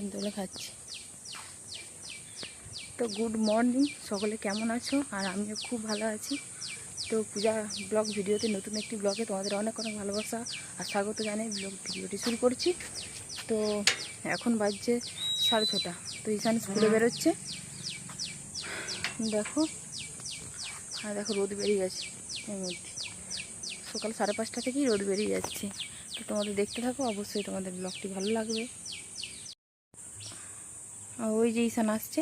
বেসন তুলে খাচ্ছি। তো গুড মর্নিং, সকলে কেমন আছো? আর আমিও খুব ভালো আছি। তো পূজা ব্লগ ভিডিওতে, নতুন একটি ব্লগে তোমাদের অনেক অনেক ভালোবাসা আর স্বাগত জানাই। ব্লগ ভিডিওটি শুরু করছি। তো এখন বাজছে 6:30। তো ঈশান স্কুলে বেরোচ্ছে, দেখো। আর দেখো রোদ বেরিয়ে গেছে, এর মধ্যে সকাল 5:30 থেকেই রোদ বেরিয়ে যাচ্ছে। তো তোমাদের দেখতে থাকো, অবশ্যই তোমাদের ব্লগটি ভালো লাগবে। ওই যে ঈশান আসছে।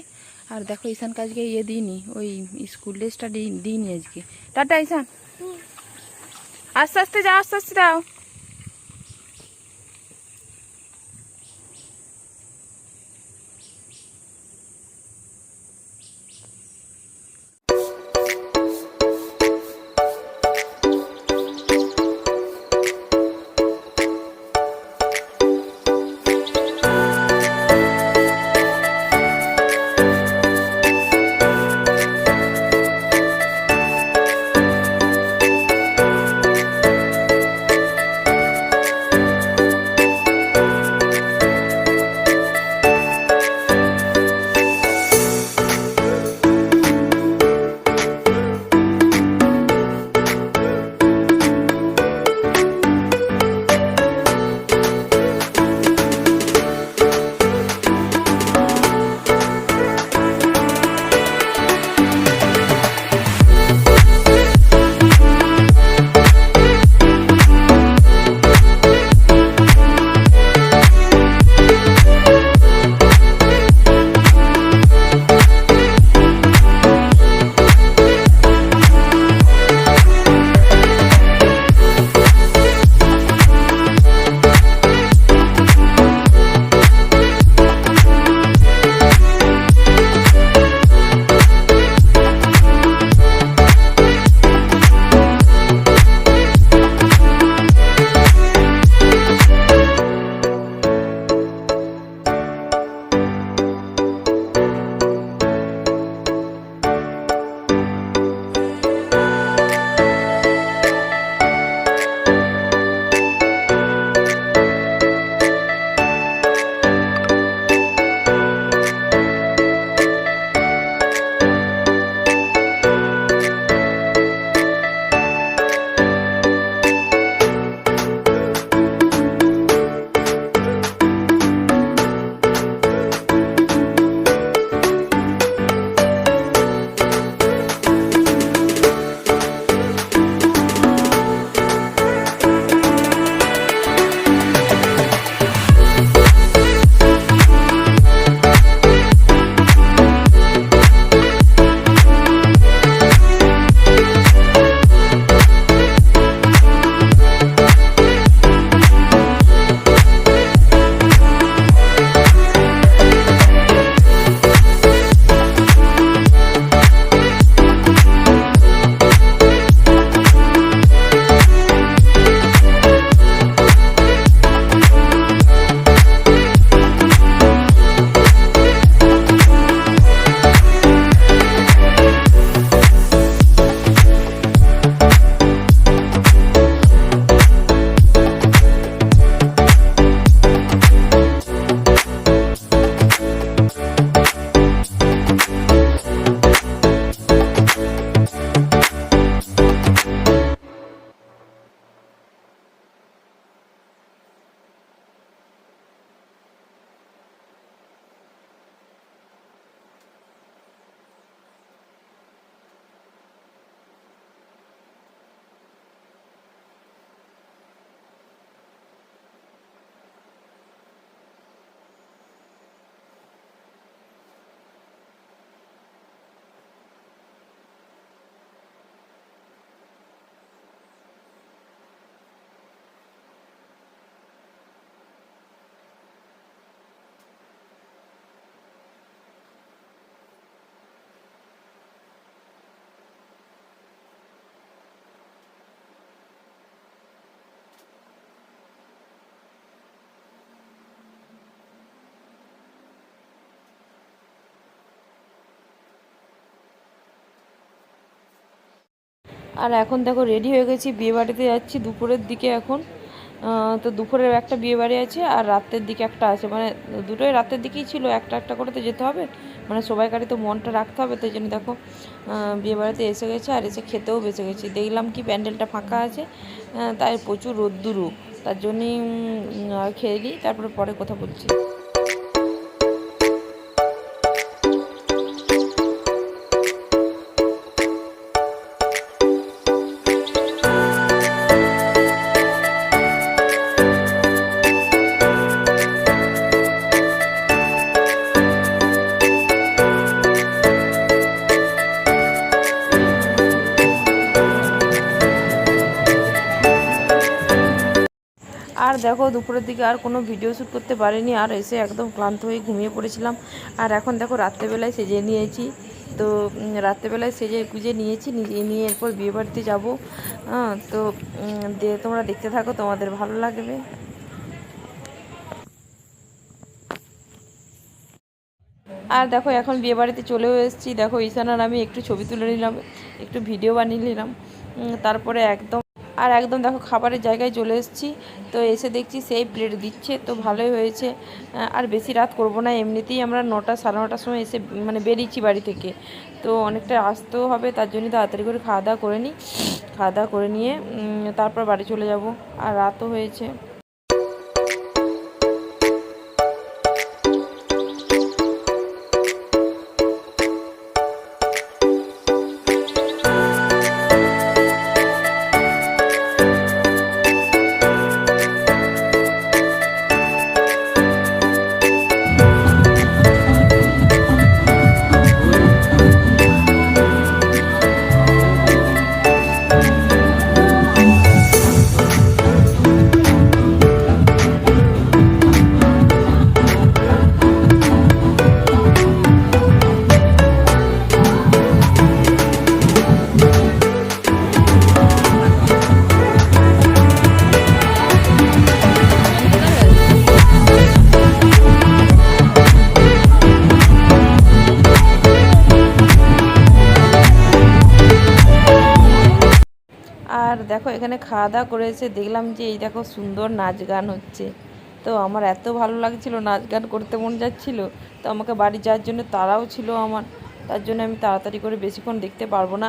আর দেখো ঈশানকে আজকে দিইনি, ওই স্কুল ড্রেসটা দিইনি আজকে। টাটা ঈশান, আস্তে আস্তে যাও, আস্তে আস্তে যাও। আর এখন দেখো রেডি হয়ে গেছি, বিয়ে বাড়িতে যাচ্ছি দুপুরের দিকে। এখন তো দুপুরের একটা বিয়ে বাড়ি আছে আর রাতের দিকে একটা আছে, মানে দুটোই রাতের দিকেই ছিল, একটা একটা করে তো যেতে হবে, মানে সবাইকারই তো মনটা রাখতে হবে। তো এই জন্য দেখো বিয়ে বাড়িতে এসে গেছে আর এসে খেতেও বেঁচে গেছি। দেখলাম কি প্যান্ডেলটা ফাঁকা আছে, তাই প্রচুর রোদ্দুরু, তার জন্যই খেয়ে নিই, তারপরে পরে কথা বলছি। আর দেখো দুপুরের দিকে আর কোনো ভিডিও শ্যুট করতে পারিনি, আর এসে একদম ক্লান্ত হয়ে ঘুমিয়ে পড়েছিলাম। আর এখন দেখো রাত্রেবেলায় সেজে নিয়েছি, তো রাত্রেবেলায় সেজে গুজে নিয়েছি, নিয়ে এরপর বিয়েবাড়িতে যাবো। তো তোমরা দেখতে থাকো, তোমাদের ভালো লাগবে। আর দেখো এখন বিয়েবাড়িতে চলেও এসেছি। দেখো ঈশান আর আমি একটু ছবি তুলে নিলাম, একটু ভিডিও বানিয়ে নিলাম, তারপরে একদম দেখো খাবারের জায়গায় চলে এসেছি। তো এসে দেখছি সেই প্লেট দিচ্ছে, তো ভালোই হয়েছে। আর বেশি রাত করব না, এমনিতেই আমরা 9টা সাড়ে 9টার সময় এসে মানে বেরিয়েছি বাড়ি থেকে, তো অনেকটা আসতেও হবে, তার জন্য তাড়াতাড়ি করে খাওয়া দাওয়া করে নিই। খাওয়া দাওয়া করে নিয়ে তারপর বাড়ি চলে যাব, আর রাতও হয়েছে। আর দেখো এখানে খাওয়া দাওয়া করে এসে দেখলাম যে এই দেখো সুন্দর নাচ গান হচ্ছে, তো আমার এত ভালো লাগছিল, নাচ গান করতে মন যাচ্ছিল। তো আমাকে বাড়ি যাওয়ার জন্য তাড়াও ছিল আমার, তার জন্য আমি তাড়াতাড়ি করে বেশিক্ষণ দেখতে পারবো না।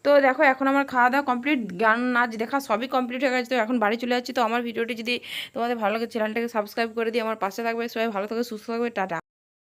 তো দেখো এখন আমার খাওয়া দাওয়া কমপ্লিট, গান নাচ দেখা সবই কমপ্লিট হয়ে গেছে। তো এখন বাড়ি চলে যাচ্ছি। তো আমার ভিডিওটি যদি তোমাদের ভালো লাগে চ্যানেলটাকে সাবস্ক্রাইব করে দিয়ে আমার পাশে থাকবে। সবাই ভালো থাকবে, সুস্থ থাকবে, টাটা।